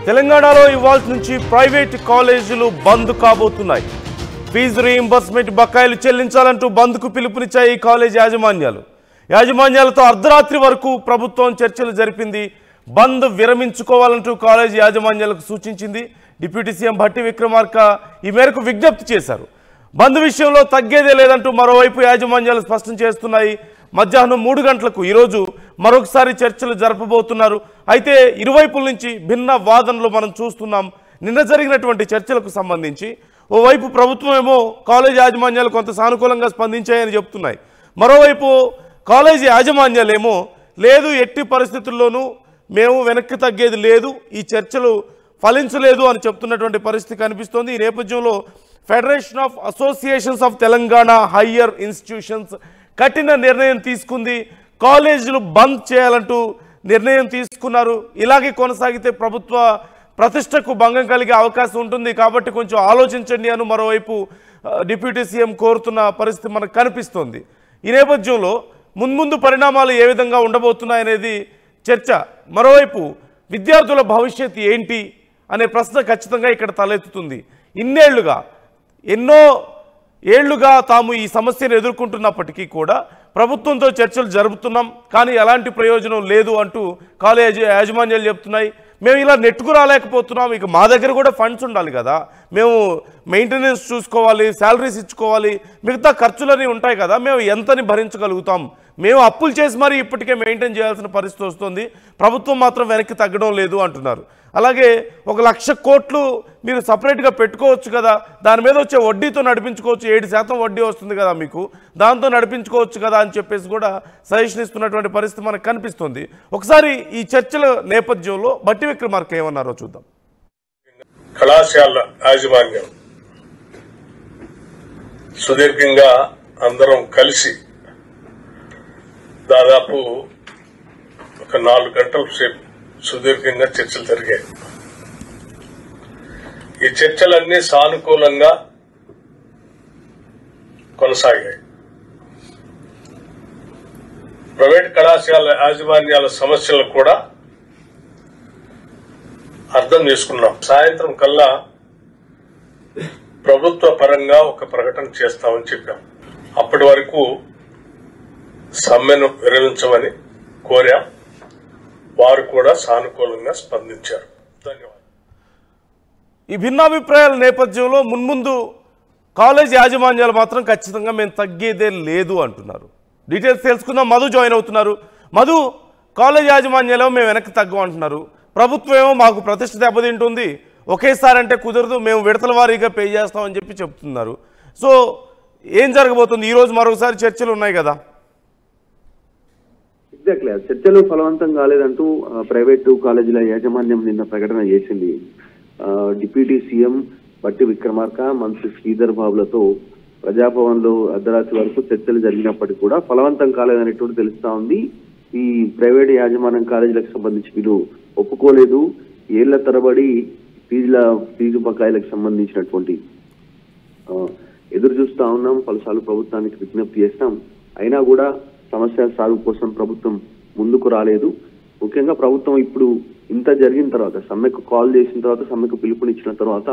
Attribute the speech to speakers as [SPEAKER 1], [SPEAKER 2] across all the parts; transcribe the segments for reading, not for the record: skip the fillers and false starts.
[SPEAKER 1] తెలంగాణలో ఇవాళ నుంచి ప్రైవేట్ కాలేజీలు బంద్ కాబోతున్నాయి. ఫీజు రీయింబర్స్మెంట్ బకాయిలు చెల్లించాలంటూ బంద్కు పిలుపునిచ్చాయి ఈ కాలేజ్ యాజమాన్యాలతో అర్ధరాత్రి వరకు ప్రభుత్వం చర్చలు జరిపింది. బంద్ విరమించుకోవాలంటూ కాలేజ్ యాజమాన్యాలకు సూచించింది. డిప్యూటీ సీఎం భట్టి విక్రమార్క ఈ మేరకు విజ్ఞప్తి చేశారు. బంద్ విషయంలో తగ్గేదే లేదంటూ మరోవైపు యాజమాన్యాలు స్పష్టం చేస్తున్నాయి. మధ్యాహ్నం 3 గంటలకు ఈరోజు మరొకసారి చర్చలు జరపబోతున్నారు. అయితే ఇరువైపుల నుంచి భిన్న వాదనలు మనం చూస్తున్నాం. నిన్న జరిగినటువంటి చర్చలకు సంబంధించి ఓవైపు ప్రభుత్వం ఏమో కాలేజ్ యాజమాన్యాలు కొంత సానుకూలంగా స్పందించాయని చెప్తున్నాయి. మరోవైపు కాలేజీ యాజమాన్యాలేమో లేదు, ఎట్టి పరిస్థితుల్లోనూ మేము వెనక్కి తగ్గేది లేదు, ఈ చర్చలు ఫలించలేదు అని చెప్తున్నటువంటి పరిస్థితి కనిపిస్తోంది. ఈ నేపథ్యంలో federation of associations of Telangana higher institutions కఠిన నిర్ణయం తీసుకుంది. కాలేజీలు బంద్ చేయాలంటూ నిర్ణయం తీసుకున్నారు. ఇలాగే కొనసాగితే ప్రభుత్వ ప్రతిష్టకు భంగం కలిగే అవకాశం ఉంటుంది, కాబట్టి కొంచెం ఆలోచించండి అని మరోవైపు డిప్యూటీ సీఎం కోరుతున్న పరిస్థితి మనకు కనిపిస్తోంది. ఈ నేపథ్యంలో మున్ముందు పరిణామాలు ఏ విధంగా ఉండబోతున్నాయనేది చర్చ. మరోవైపు విద్యార్థుల భవిష్యత్తు ఏంటి అనే ప్రశ్న ఖచ్చితంగా ఇక్కడ తలెత్తుతుంది. ఎన్నో ఏళ్లుగా తాము ఈ సమస్యను ఎదుర్కొంటున్నప్పటికీ కూడా ప్రభుత్వంతో చర్చలు జరుపుతున్నాం, కానీ ఎలాంటి ప్రయోజనం లేదు అంటూ కాలేజ్ యాజమాన్యాలు చెప్తున్నాయి. మేము ఇలా నెట్టుకు రాలేకపోతున్నాం, ఇక మా దగ్గర కూడా ఫండ్స్ ఉండాలి కదా, మేము మెయింటెనెన్స్ చూసుకోవాలి, శాలరీస్ ఇచ్చుకోవాలి, మిగతా ఖర్చులన్నీ ఉంటాయి కదా, మేము ఎంతని భరించగలుగుతాం, మేము అప్పులు చేసి మరి ఇప్పటికే మెయింటైన్ చేయాల్సిన పరిస్థితి వస్తుంది, ప్రభుత్వం మాత్రం వెనక్కి తగ్గడం లేదు అంటున్నారు. అలాగే 1,00,000 కోట్లు మీరు సపరేట్గా పెట్టుకోవచ్చు కదా, దాని మీద వచ్చే వడ్డీతో నడిపించుకోవచ్చు, 7% వడ్డీ వస్తుంది కదా మీకు, దాంతో నడిపించుకోవచ్చు కదా అని చెప్పేసి కూడా సజెషన్ ఇస్తున్నటువంటి పరిస్థితి మనకు కనిపిస్తుంది. ఒకసారి ఈ చర్చల నేపథ్యంలో భట్టి విక్రమార్క ఏమన్నారో చూద్దాం.
[SPEAKER 2] కళాశాల యాజమాన్యం సుదీర్ఘంగా అందరం కలిసి దాదాపు ఒక 4 గంటల సేపు సుదీర్ఘంగా చర్చలు జరిగాయి. ఈ చర్చలన్నీ సానుకూలంగా కొనసాగాయి. ప్రైవేట్ కళాశాల యాజమాన్యాల సమస్యలను కూడా అర్థం చేసుకున్నాం. సాయంత్రం కల్లా ప్రభుత్వ పరంగా ఒక ప్రకటన చేస్తామని చెప్పాం. అప్పటి వరకు సమ్మెను విరమించమని కోరాం. వారు కూడా సానుకూలంగా స్పందించారు. ధన్యవాదాలు.
[SPEAKER 1] ఈ భిన్నాభిప్రాయాల నేపథ్యంలో మున్ముందు కాలేజ్ యాజమాన్యాలు మాత్రం ఖచ్చితంగా మేము తగ్గేదే లేదు అంటున్నారు. డీటెయిల్స్ తెలుసుకుందాం. మధు జాయిన్ అవుతున్నారు. మధు, కాలేజ్ యాజమాన్యాలు మేము వెనక్కి తగ్గం అంటున్నారు, ప్రభుత్వం ఏమో మాకు ప్రతిష్ట దెబ్బతింటుంది, ఒకేసారి అంటే కుదరదు, మేము విడతల వారీగా పే చేస్తామని చెప్పి చెప్తున్నారు. సో ఏం జరగబోతుంది? ఈరోజు మరొకసారి చర్చలు ఉన్నాయి కదా.
[SPEAKER 3] ఎగ్జాక్ట్లీ, చర్చలు ఫలవంతం కాలేదంటూ ప్రైవేటు కాలేజీల యాజమాన్యం నిన్న ప్రకటన చేసింది. డిప్యూటీ సీఎం భట్టి విక్రమార్క, మంత్రి శ్రీధర్ బాబులతో ప్రజాభవన్ లో అర్ధరాత్రి వరకు చర్చలు జరిగినప్పటికీ కూడా ఫలవంతం కాలేదనేటువంటి తెలుస్తా ఉంది. ఈ ప్రైవేటు యాజమాన్యం కాలేజీలకు సంబంధించి వీళ్ళు ఒప్పుకోలేదు. ఏళ్ల తరబడి ఫీజు బకాయిలకు సంబంధించినటువంటి ఎదురు చూస్తా ఉన్నాం, పలుసార్లు ప్రభుత్వానికి విజ్ఞప్తి చేస్తాం, అయినా కూడా సమస్య సాగు కోసం ప్రభుత్వం ముందుకు రాలేదు. ముఖ్యంగా ప్రభుత్వం ఇప్పుడు ఇంత జరిగిన తర్వాత, సమ్మెకు కాల్ చేసిన తర్వాత, సమ్మెకు పిలుపునిచ్చిన తర్వాత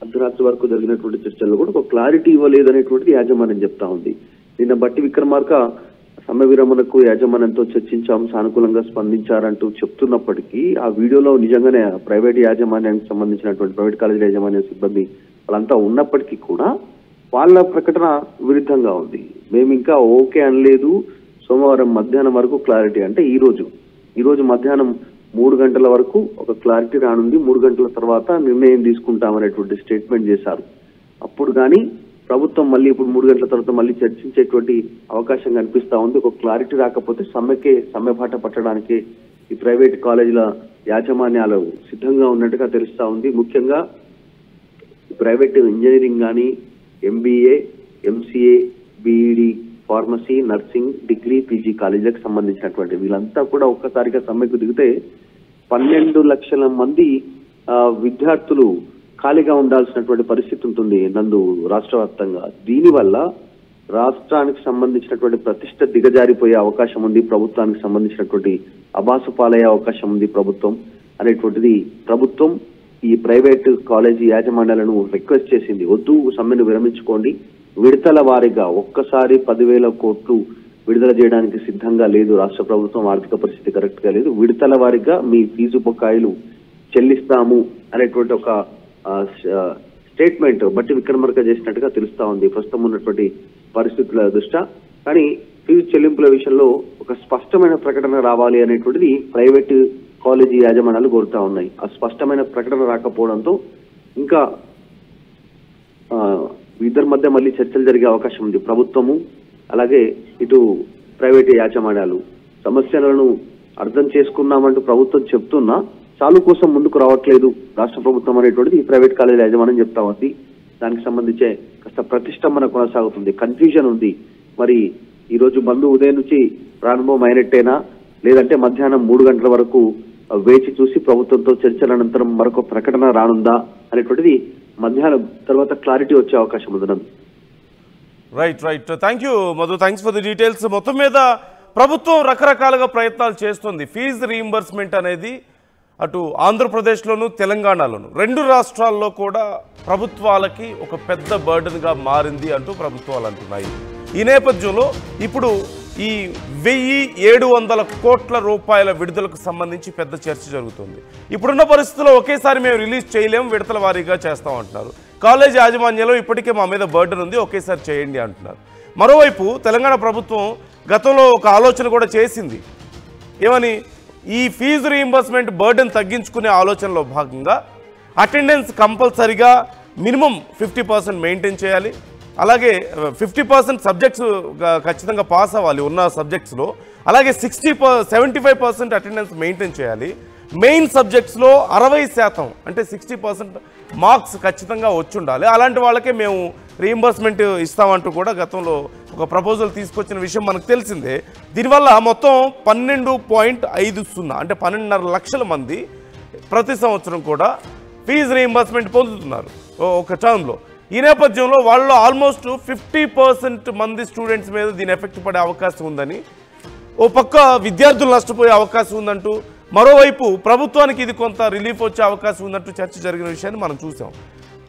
[SPEAKER 3] అర్ధరాత్రి వరకు జరిగినటువంటి చర్చల్లో కూడా ఒక క్లారిటీ ఇవ్వలేదు అనేటువంటిది యాజమాన్యం చెప్తా ఉంది. నిన్న భట్టి విక్రమార్క సమ్మె విరమణకు యాజమాన్యంతో చర్చించాం, సానుకూలంగా స్పందించారంటూ చెప్తున్నప్పటికీ ఆ వీడియోలో నిజంగానే ప్రైవేట్ యాజమాన్యానికి సంబంధించినటువంటి ప్రైవేట్ కాలేజీ యాజమాన్య సిబ్బంది వాళ్ళంతా ఉన్నప్పటికీ కూడా వాళ్ళ ప్రకటన విరుద్ధంగా ఉంది. మేము ఇంకా ఓకే అనలేదు, సోమవారం మధ్యాహ్నం వరకు క్లారిటీ, అంటే ఈ రోజు మధ్యాహ్నం 3 గంటల వరకు ఒక క్లారిటీ రానుంది, 3 గంటల తర్వాత నిర్ణయం తీసుకుంటామనేటువంటి స్టేట్మెంట్ చేశారు. అప్పుడు కానీ ప్రభుత్వం మళ్ళీ ఇప్పుడు 3 గంటల తర్వాత మళ్ళీ చర్చించేటువంటి అవకాశం కనిపిస్తా ఉంది. ఒక క్లారిటీ రాకపోతే సమ్మె బాట పట్టడానికి ఈ ప్రైవేట్ కాలేజీల యాజమాన్యాలు సిద్ధంగా ఉన్నట్టుగా తెలుస్తా ఉంది. ముఖ్యంగా ప్రైవేట్ ఇంజనీరింగ్ కానీ, MBA, MCA, BED, pharmacy, nursing, degree, PG కాలేజీలకు సంబంధించినటువంటి వీళ్ళంతా కూడా ఒక్కసారిగా సమ్మెకు దిగితే 12 లక్షల మంది విద్యార్థులు ఖాళీగా ఉండాల్సినటువంటి పరిస్థితి ఉంటుంది రాష్ట్ర వ్యాప్తంగా. దీనివల్ల రాష్ట్రానికి సంబంధించినటువంటి ప్రతిష్ట దిగజారిపోయే అవకాశం ఉంది, ప్రభుత్వానికి సంబంధించినటువంటి అబాసు పాలయ్యే అవకాశం ఉంది ప్రభుత్వం అనేటువంటిది ప్రభుత్వం ఈ ప్రైవేట్ కాలేజీ యాజమాన్యాలను రిక్వెస్ట్ చేసింది, వద్దు సమ్మెను విరమించుకోండి, విడతల వారీగా ఒక్కసారి 10,000 కోట్లు విడుదల చేయడానికి సిద్ధంగా లేదు రాష్ట్ర ప్రభుత్వం, ఆర్థిక పరిస్థితి కరెక్ట్ గా లేదు, విడతల వారీగా మీ ఫీజు బకాయిలు చెల్లిస్తాము అనేటువంటి ఒక స్టేట్మెంట్ బట్టి విక్రమార్క చేసినట్టుగా తెలుస్తా ఉంది ప్రస్తుతం ఉన్నటువంటి పరిస్థితుల దృష్ట్యా. కానీ ఫీజు చెల్లింపుల విషయంలో ఒక స్పష్టమైన ప్రకటన రావాలి అనేటువంటిది ప్రైవేటు కాలేజీ యాజమాన్యాలు కోరుతా ఉన్నాయి. ఆ స్పష్టమైన ప్రకటన రాకపోవడంతో ఇంకా ఇద్దరి మధ్య మళ్ళీ చర్చలు జరిగే అవకాశం ఉంది. ప్రభుత్వము అలాగే ఇటు ప్రైవేటు యాజమాన్యాలు సమస్యలను అర్థం చేసుకున్నామంటూ ప్రభుత్వం చెప్తున్నా చాలు కోసం ముందుకు రావట్లేదు రాష్ట్ర ప్రభుత్వం అనేటువంటిది ఈ ప్రైవేట్ కాలేజీ యాజమాన్యం చెప్తా ఉంది. దానికి సంబంధించే కాస్త ప్రతిష్టంభన కొనసాగుతుంది, కన్ఫ్యూజన్ ఉంది. మరి ఈ రోజు బంద్ ఉదయం నుంచి ప్రారంభం అయినట్టేనా, లేదంటే మధ్యాహ్నం 3 గంటల వరకు వేచి చూసి ప్రభుత్వంతో చర్చల అనంతరం మరొక ప్రకటన రానుందా అనేటువంటిది మధ్యాహ్నం తర్వాత క్లారిటీ వచ్చే అవకాశం ఉంది.
[SPEAKER 1] Right. Thank you Madhu, thanks for the details. మొత్తం మీద ప్రభుత్వం రకరకాలుగా ప్రయత్నాలు చేస్తుంది. ఫీజు రీయింబర్స్మెంట్ అనేది అటు ఆంధ్రప్రదేశ్లోను తెలంగాణలోను 2 రాష్ట్రాల్లో కూడా ప్రభుత్వాలకి ఒక పెద్ద బర్డన్గా మారింది అంటూ ప్రభుత్వాలు అంటున్నాయి. ఈ నేపథ్యంలో ఇప్పుడు ఈ 1,700 కోట్ల రూపాయల విడుదలకు సంబంధించి పెద్ద చర్చ జరుగుతుంది. ఇప్పుడున్న పరిస్థితుల్లో ఒకేసారి మేము రిలీజ్ చేయలేము, విడతల వారీగా చేస్తాం అంటున్నారు. కాలేజ్ యాజమాన్యంలో ఇప్పటికే మా మీద బర్డన్ ఉంది, ఒకేసారి చేయండి అంటున్నారు. మరోవైపు తెలంగాణ ప్రభుత్వం గతంలో ఒక ఆలోచన కూడా చేసింది. ఏమని? ఈ ఫీజు రీయింబర్స్మెంట్ బర్డన్ తగ్గించుకునే ఆలోచనలో భాగంగా అటెండెన్స్ కంపల్సరీగా మినిమం 50% మెయింటైన్ చేయాలి, అలాగే 50% సబ్జెక్ట్స్ ఖచ్చితంగా పాస్ అవ్వాలి ఉన్న సబ్జెక్ట్స్లో, అలాగే 75% అటెండెన్స్ మెయింటైన్ చేయాలి. మెయిన్ సబ్జెక్ట్స్లో 60% అంటే 60% మార్క్స్ ఖచ్చితంగా వచ్చి ఉండాలి. అలాంటి వాళ్ళకే మేము రీయింబర్స్మెంట్ ఇస్తామంటూ కూడా గతంలో ఒక ప్రపోజల్ తీసుకొచ్చిన విషయం మనకు తెలిసిందే. దీనివల్ల మొత్తం 12.50 అంటే 12.5 లక్షల మంది ప్రతి సంవత్సరం కూడా ఫీజు రీయింబర్స్మెంట్ పొందుతున్నారు ఒక టర్మ్లో. ఈ నేపథ్యంలో వాళ్ళు ఆల్మోస్ట్ 50% మంది స్టూడెంట్స్ మీద దీని ఎఫెక్ట్ పడే అవకాశం ఉందని, ఓ పక్క విద్యార్థులు నష్టపోయే అవకాశం ఉందంటూ, మరోవైపు ప్రభుత్వానికి ఇది కొంత రిలీఫ్ వచ్చే అవకాశం ఉందంటూ చర్చ జరిగిన విషయాన్ని మనం చూసాం.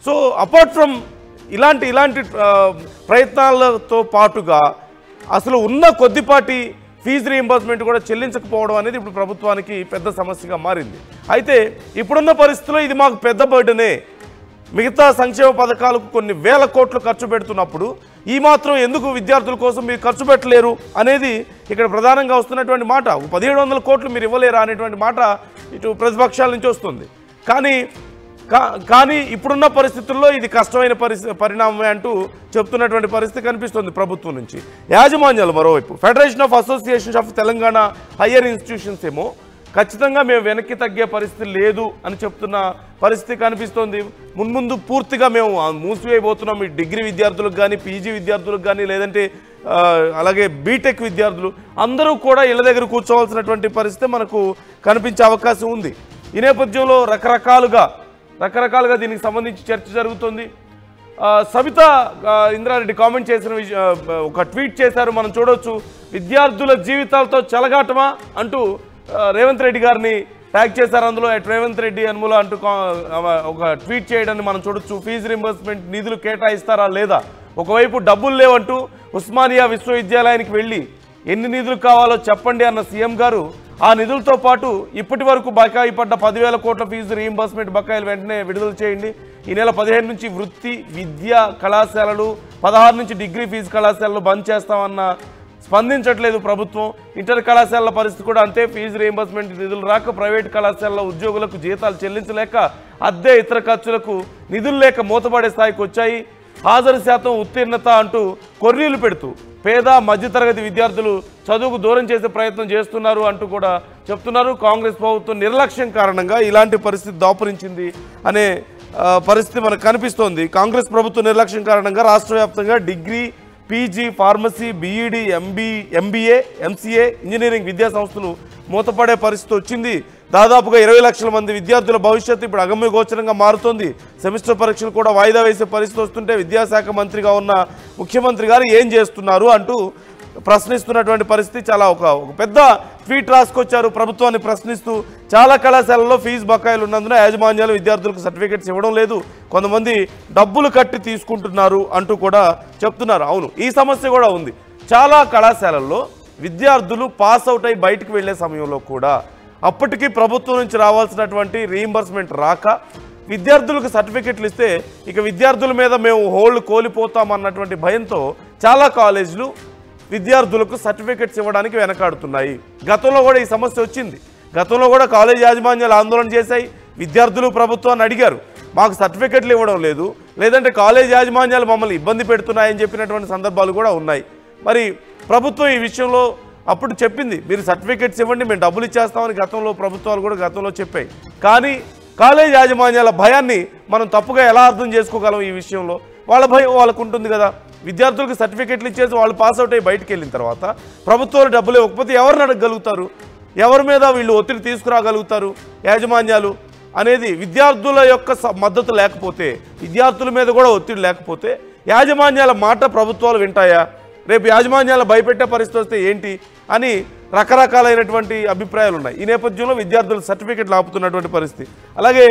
[SPEAKER 1] సో అపార్ట్ ఫ్రమ్ ఇలాంటి ప్రయత్నాలతో పాటుగా అసలు ఉన్న కొద్దిపాటి ఫీజు రీయింబర్స్మెంట్ కూడా చెల్లించకపోవడం అనేది ఇప్పుడు ప్రభుత్వానికి పెద్ద సమస్యగా మారింది. అయితే ఇప్పుడున్న పరిస్థితుల్లో ఇది మాకు పెద్ద బర్డనే, మిగతా సంక్షేమ పథకాలకు కొన్ని వేల కోట్లు ఖర్చు పెడుతున్నప్పుడు ఈ మాత్రం ఎందుకు విద్యార్థుల కోసం మీరు ఖర్చు పెట్టలేరు అనేది ఇక్కడ ప్రధానంగా వస్తున్నటువంటి మాట. 1,700 కోట్లు మీరు ఇవ్వలేరా అనేటువంటి మాట ఇటు ప్రతిపక్షాల నుంచి వస్తుంది. కానీ ఇప్పుడున్న పరిస్థితుల్లో ఇది కష్టమైన పరిణామమే అంటూ చెప్తున్నటువంటి పరిస్థితి కనిపిస్తుంది ప్రభుత్వం నుంచి. యాజమాన్యాలు మరోవైపు federation of associations of Telangana higher institutions ఏమో ఖచ్చితంగా మేము వెనక్కి తగ్గే పరిస్థితి లేదు అని చెప్తున్న పరిస్థితి కనిపిస్తోంది. మున్ముందు పూర్తిగా మేము మూసివేయబోతున్నాం ఈ డిగ్రీ విద్యార్థులకు కానీ, పీజీ విద్యార్థులకు కానీ, లేదంటే అలాగే బీటెక్ విద్యార్థులు అందరూ కూడా ఇళ్ళ దగ్గర కూర్చోవాల్సినటువంటి పరిస్థితి మనకు కనిపించే అవకాశం ఉంది. ఈ నేపథ్యంలో రకరకాలుగా దీనికి సంబంధించి చర్చ జరుగుతుంది. సబితా ఇంద్రారెడ్డి కామెంట్ చేసిన ఒక ట్వీట్ చేశారు, మనం చూడవచ్చు. విద్యార్థుల జీవితాలతో చెలగాటమా అంటూ రేవంత్ రెడ్డి గారిని ట్యాగ్ చేశారు. అందులో రేవంత్ రెడ్డి అనుమూల అంటూ ఒక ట్వీట్ చేయడాన్ని మనం చూడొచ్చు. ఫీజు రీయింబర్స్మెంట్ నిధులు కేటాయిస్తారా లేదా? ఒకవైపు డబ్బులు లేవంటూ ఉస్మానియా విశ్వవిద్యాలయానికి వెళ్ళి ఎన్ని నిధులు కావాలో చెప్పండి అన్న సీఎం గారు ఆ నిధులతో పాటు ఇప్పటి వరకు బకాయి పడ్డ 10,000 కోట్ల ఫీజు రీయింబర్స్మెంట్ బకాయిలు వెంటనే విడుదల చేయండి. ఈ నెల 15 నుంచి వృత్తి విద్యా కళాశాలలు, 16 నుంచి డిగ్రీ ఫీజు కళాశాలలు బంద్ చేస్తామన్న స్పందించట్లేదు ప్రభుత్వం. ఇంటర్ కళాశాలల పరిస్థితి కూడా అంతే. ఫీజు రీయింబర్స్మెంట్ నిధులు రాక ప్రైవేట్ కళాశాలలో ఉద్యోగులకు జీతాలు చెల్లించలేక, అద్దె ఇతర ఖర్చులకు నిధులు లేక మూతపడే స్థాయికి వచ్చాయి. హాజరు శాతం, ఉత్తీర్ణత అంటూ కొర్రీలు పెడుతూ పేద మధ్యతరగతి విద్యార్థులు చదువుకు దూరం చేసే ప్రయత్నం చేస్తున్నారు అంటూ కూడా చెప్తున్నారు. కాంగ్రెస్ ప్రభుత్వం నిర్లక్ష్యం కారణంగా ఇలాంటి పరిస్థితి దాపురించింది అనే పరిస్థితి మనకు కనిపిస్తోంది. కాంగ్రెస్ ప్రభుత్వ నిర్లక్ష్యం కారణంగా రాష్ట్ర వ్యాప్తంగా degree, PG, pharmacy, BEd, MBA, MCA, engineering విద్యా సంస్థలు మూతపడే పరిస్థితి వచ్చింది. దాదాపుగా 20 లక్షల మంది విద్యార్థుల భవిష్యత్తు ఇప్పుడు అగమ్య గోచరంగా మారుతోంది. సెమిస్టర్ పరీక్షలు కూడా వాయిదా వేసే పరిస్థితి వస్తుంటే విద్యాశాఖ మంత్రిగా ఉన్న ముఖ్యమంత్రి గారు ఏం చేస్తున్నారు అంటూ ప్రశ్నిస్తున్నటువంటి పరిస్థితి. చాలా ఒక పెద్ద ట్వీట్ రాసుకొచ్చారు ప్రభుత్వాన్ని ప్రశ్నిస్తూ. చాలా కళాశాలల్లో ఫీజు బకాయిలు ఉన్నందున యాజమాన్యాలు విద్యార్థులకు సర్టిఫికేట్స్ ఇవ్వడం లేదు, కొంతమంది డబ్బులు కట్టి తీసుకుంటున్నారు అంటూ కూడా చెప్తున్నారు. అవును, ఈ సమస్య కూడా ఉంది. చాలా కళాశాలల్లో విద్యార్థులు పాస్ అవుట్ అయి బయటకు వెళ్లే సమయంలో కూడా అప్పటికి ప్రభుత్వం నుంచి రావాల్సినటువంటి రీయింబర్స్మెంట్ రాక విద్యార్థులకు సర్టిఫికెట్లు ఇస్తే ఇక విద్యార్థుల మీద మేము హోల్డ్ కోల్పోతామన్నటువంటి భయంతో చాలా కాలేజీలు విద్యార్థులకు సర్టిఫికెట్స్ ఇవ్వడానికి వెనకాడుతున్నాయి. గతంలో కూడా ఈ సమస్య వచ్చింది. గతంలో కూడా కాలేజ్ యాజమాన్యాలు ఆందోళన చేశాయి. విద్యార్థులు ప్రభుత్వాన్ని అడిగారు, మాకు సర్టిఫికెట్లు ఇవ్వడం లేదు, లేదంటే కాలేజ్ యాజమాన్యాలు మమ్మల్ని ఇబ్బంది పెడుతున్నాయని చెప్పినటువంటి సందర్భాలు కూడా ఉన్నాయి. మరి ప్రభుత్వం ఈ విషయంలో అప్పుడు చెప్పింది, మీరు సర్టిఫికెట్స్ ఇవ్వండి, మేము డబ్బులు ఇచ్చేస్తామని గతంలో ప్రభుత్వాలు కూడా గతంలో చెప్పాయి. కానీ కాలేజ్ యాజమాన్యాల భయాన్ని మనం తప్పుగా ఎలా అర్థం చేసుకోగలం? ఈ విషయంలో వాళ్ళ భయం వాళ్ళకు ఉంటుంది కదా. విద్యార్థులకు సర్టిఫికెట్లు ఇచ్చేసి వాళ్ళు పాస్ అవుట్ అయ్యి బయటకు వెళ్ళిన తర్వాత ప్రభుత్వాలు డబ్బులు ఇవ్వకపోతే ఎవరిని అడగగలుగుతారు? ఎవరి మీద వీళ్ళు ఒత్తిడి తీసుకురాగలుగుతారు యాజమాన్యాలు అనేది? విద్యార్థుల యొక్క మద్దతు లేకపోతే, విద్యార్థుల మీద కూడా ఒత్తిడి లేకపోతే యాజమాన్యాల మాట ప్రభుత్వాలు వింటాయా? రేపు యాజమాన్యాలు భయపెట్టే పరిస్థితి వస్తే ఏంటి అని రకరకాలైనటువంటి అభిప్రాయాలు ఉన్నాయి. ఈ నేపథ్యంలో విద్యార్థులు సర్టిఫికెట్లు ఆపుతున్నటువంటి పరిస్థితి. అలాగే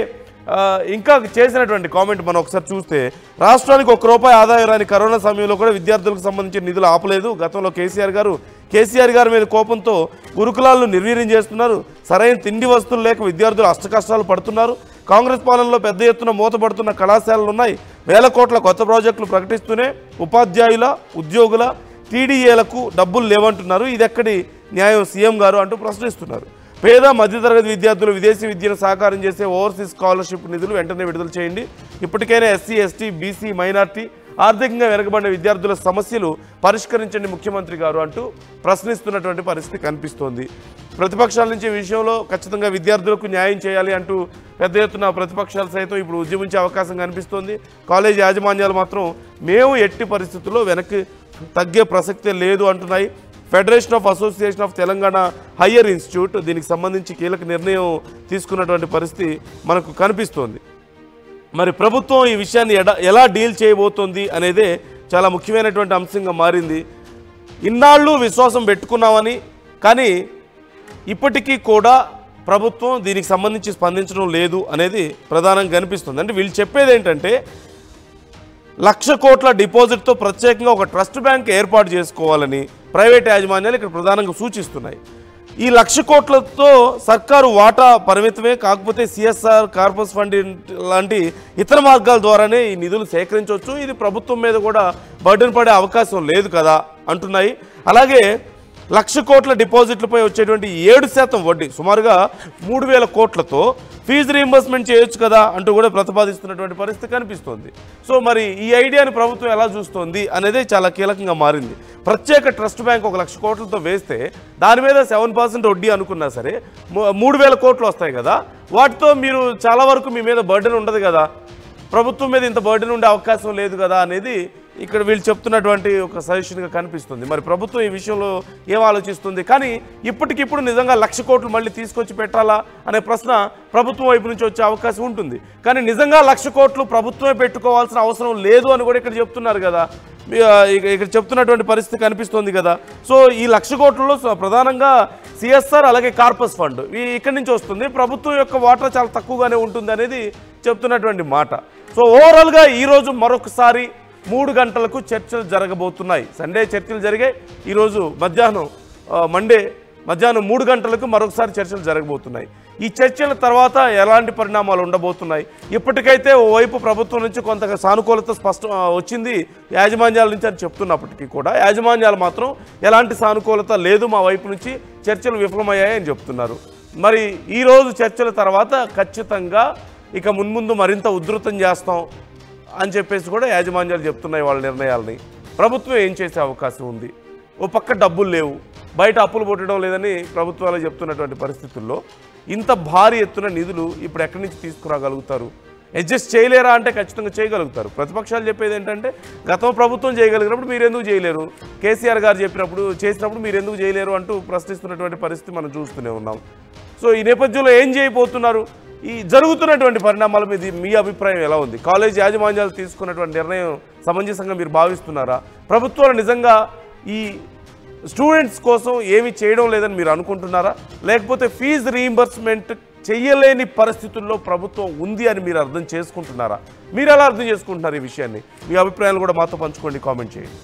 [SPEAKER 1] ఇంకా చేసినటువంటి కామెంట్ మనం ఒకసారి చూస్తే, రాష్ట్రానికి ₹1 ఆదాయం రాని కరోనా సమయంలో కూడా విద్యార్థులకు సంబంధించిన నిధులు ఆపలేదు. గతంలో కేసీఆర్ గారి మీద కోపంతో గురుకులాలను నిర్వీర్యం చేస్తున్నారు. సరైన తిండి వస్తువులు లేక విద్యార్థులు అష్టకష్టాలు పడుతున్నారు. కాంగ్రెస్ పాలనలో పెద్ద ఎత్తున మూతపడుతున్న కళాశాలలు ఉన్నాయి. వేల కోట్ల కొత్త ప్రాజెక్టులు ప్రకటిస్తూనే ఉపాధ్యాయుల, ఉద్యోగుల, టీడీఏలకు డబ్బులు లేవంటున్నారు. ఇది ఎక్కడి న్యాయం సీఎం గారు అంటూ ప్రశ్నిస్తున్నారు. పేద మధ్యతరగతి విద్యార్థులు విదేశీ విద్యను సహకారం చేసే ఓవర్సీస్ స్కాలర్షిప్ నిధులు వెంటనే విడుదల చేయండి. ఇప్పటికైనా ఎస్సీ, ఎస్టీ, బీసీ, మైనార్టీ, ఆర్థికంగా వెనుకబడిన విద్యార్థుల సమస్యలు పరిష్కరించండి ముఖ్యమంత్రి గారు అంటూ ప్రశ్నిస్తున్నటువంటి పరిస్థితి కనిపిస్తోంది. ప్రతిపక్షాల నుంచి ఈ విషయంలో ఖచ్చితంగా విద్యార్థులకు న్యాయం చేయాలి అంటూ పెద్ద ఎత్తున ప్రతిపక్షాలు సైతం ఇప్పుడు ఉద్యమించే అవకాశం కనిపిస్తోంది. కాలేజ్ యాజమాన్యాలు మాత్రం మేము ఎట్టి పరిస్థితుల్లో వెనక్కి తగ్గే ప్రసక్తే లేదు అంటున్నాయి. Federation of association of Telangana higher institute దీనికి సంబంధించి కీలక నిర్ణయం తీసుకున్నటువంటి పరిస్థితి మనకు కనిపిస్తోంది. మరి ప్రభుత్వం ఈ విషయాన్ని ఎలా డీల్ చేయబోతోంది అనేదే చాలా ముఖ్యమైనటువంటి అంశంగా మారింది. ఇన్నాళ్ళు విశ్వాసం పెట్టుకున్నామని, కానీ ఇప్పటికీ కూడా ప్రభుత్వం దీనికి సంబంధించి స్పందించడం లేదు అనేది ప్రధానంగా కనిపిస్తుంది. అంటే వీళ్ళు చెప్పేది ఏంటంటే, 1,00,000 కోట్ల డిపాజిట్తో ప్రత్యేకంగా ఒక ట్రస్ట్ బ్యాంక్ ఏర్పాటు చేసుకోవాలని ప్రైవేట్ యాజమాన్యాలు ఇక్కడ ప్రధానంగా సూచిస్తున్నాయి. ఈ 1,00,000 కోట్లతో సర్కారు వాటా పరిమితమే, కాకపోతే సిఎస్ఆర్, కార్పస్ ఫండ్ లాంటి ఇతర మార్గాల ద్వారానే ఈ నిధులు సేకరించవచ్చు. ఇది ప్రభుత్వం మీద కూడా బర్డెన్ పడే అవకాశం లేదు కదా అంటున్నాయి. అలాగే 1,00,000 కోట్ల డిపాజిట్లపై వచ్చేటువంటి 7% వడ్డీ, సుమారుగా 3,000 కోట్లతో ఫీజు రీయింబర్స్మెంట్ చేయొచ్చు కదా అంటూ కూడా ప్రతిపాదిస్తున్నటువంటి పరిస్థితి కనిపిస్తోంది. సో మరి ఈ ఐడియాని ప్రభుత్వం ఎలా చూస్తోంది అనేదే చాలా కీలకంగా మారింది. ప్రత్యేక ట్రస్ట్ బ్యాంక్ 1,00,000 కోట్లతో వేస్తే దాని మీద 7% వడ్డీ అనుకున్నా సరే 3,000 కోట్లు వస్తాయి కదా. వాటితో మీరు చాలా వరకు మీ మీద బర్డెన్ ఉండదు కదా, ప్రభుత్వం మీద ఇంత బర్డెన్ ఉండే అవకాశం లేదు కదా అనేది ఇక్కడ వీళ్ళు చెప్తున్నటువంటి ఒక సజెషన్గా కనిపిస్తుంది. మరి ప్రభుత్వం ఈ విషయంలో ఏం ఆలోచిస్తుంది? కానీ ఇప్పటికిప్పుడు నిజంగా 1,00,000 కోట్లు మళ్ళీ తీసుకొచ్చి పెట్టాలా అనే ప్రశ్న ప్రభుత్వం వైపు నుంచి వచ్చే అవకాశం ఉంటుంది. కానీ నిజంగా 1,00,000 కోట్లు ప్రభుత్వమే పెట్టుకోవాల్సిన అవసరం లేదు అని కూడా ఇక్కడ చెప్తున్నారు కదా, ఇక్కడ చెప్తున్నటువంటి పరిస్థితి కనిపిస్తుంది కదా. సో ఈ 1,00,000 కోట్లలో ప్రధానంగా సిఎస్ఆర్ అలాగే కార్పస్ ఫండ్ ఇక్కడి నుంచి వస్తుంది. ప్రభుత్వం యొక్క వాటా చాలా తక్కువగానే ఉంటుంది అనేది చెప్తున్నటువంటి మాట. సో ఓవరాల్గా ఈరోజు మరొకసారి 3 గంటలకు చర్చలు జరగబోతున్నాయి. సండే చర్చలు జరిగాయి. ఈరోజు మండే మధ్యాహ్నం 3 గంటలకు మరొకసారి చర్చలు జరగబోతున్నాయి. ఈ చర్చల తర్వాత ఎలాంటి పరిణామాలు ఉండబోతున్నాయి? ఇప్పటికైతే ఓవైపు ప్రభుత్వం నుంచి కొంత సానుకూలత వచ్చింది యాజమాన్యాల నుంచి అని చెప్తున్నప్పటికీ కూడా యాజమాన్యాలు మాత్రం ఎలాంటి సానుకూలత లేదు, మా వైపు నుంచి చర్చలు విఫలమయ్యాయని చెప్తున్నారు. మరి ఈరోజు చర్చల తర్వాత ఖచ్చితంగా ఇక మున్ముందు మరింత ఉధృతం చేస్తాం అని చెప్పేసి కూడా యాజమాన్యాలు చెప్తున్నాయి వాళ్ళ నిర్ణయాలని. ప్రభుత్వం ఏం చేసే అవకాశం ఉంది? ఓ పక్క డబ్బులు లేవు, బయట అప్పులు పుట్టడం లేదని ప్రభుత్వాలు చెప్తున్నటువంటి పరిస్థితుల్లో ఇంత భారీ ఎత్తున నిధులు ఇప్పుడు ఎక్కడి నుంచి తీసుకురాగలుగుతారు? అడ్జస్ట్ చేయలేరా అంటే ఖచ్చితంగా చేయగలుగుతారు. ప్రతిపక్షాలు చెప్పేది ఏంటంటే, గతం ప్రభుత్వం చేయగలిగినప్పుడు మీరెందుకు చేయలేరు, కేసీఆర్ గారు చేసినప్పుడు మీరెందుకు చేయలేరు అంటూ ప్రశ్నిస్తున్నటువంటి పరిస్థితి మనం చూస్తూనే ఉన్నాం. సో ఈ నేపథ్యంలో ఏం చేయబోతున్నారు? ఈ జరుగుతున్నటువంటి పరిణామాల మీద మీ అభిప్రాయం ఎలా ఉంది? కాలేజ్ యాజమాన్యాలు తీసుకున్నటువంటి నిర్ణయం సమంజసంగా మీరు భావిస్తున్నారా? ప్రభుత్వాలు నిజంగా ఈ స్టూడెంట్స్ కోసం ఏమి చేయడం లేదని మీరు అనుకుంటున్నారా, లేకపోతే ఫీజు రీయింబర్స్మెంట్ చెయ్యలేని పరిస్థితుల్లో ప్రభుత్వం ఉంది అని మీరు అర్థం చేసుకుంటున్నారా? మీరు ఎలా అర్థం చేసుకుంటున్నారు ఈ విషయాన్ని? మీ అభిప్రాయాలు కూడా మాతో పంచుకోండి, కామెంట్ చేయండి.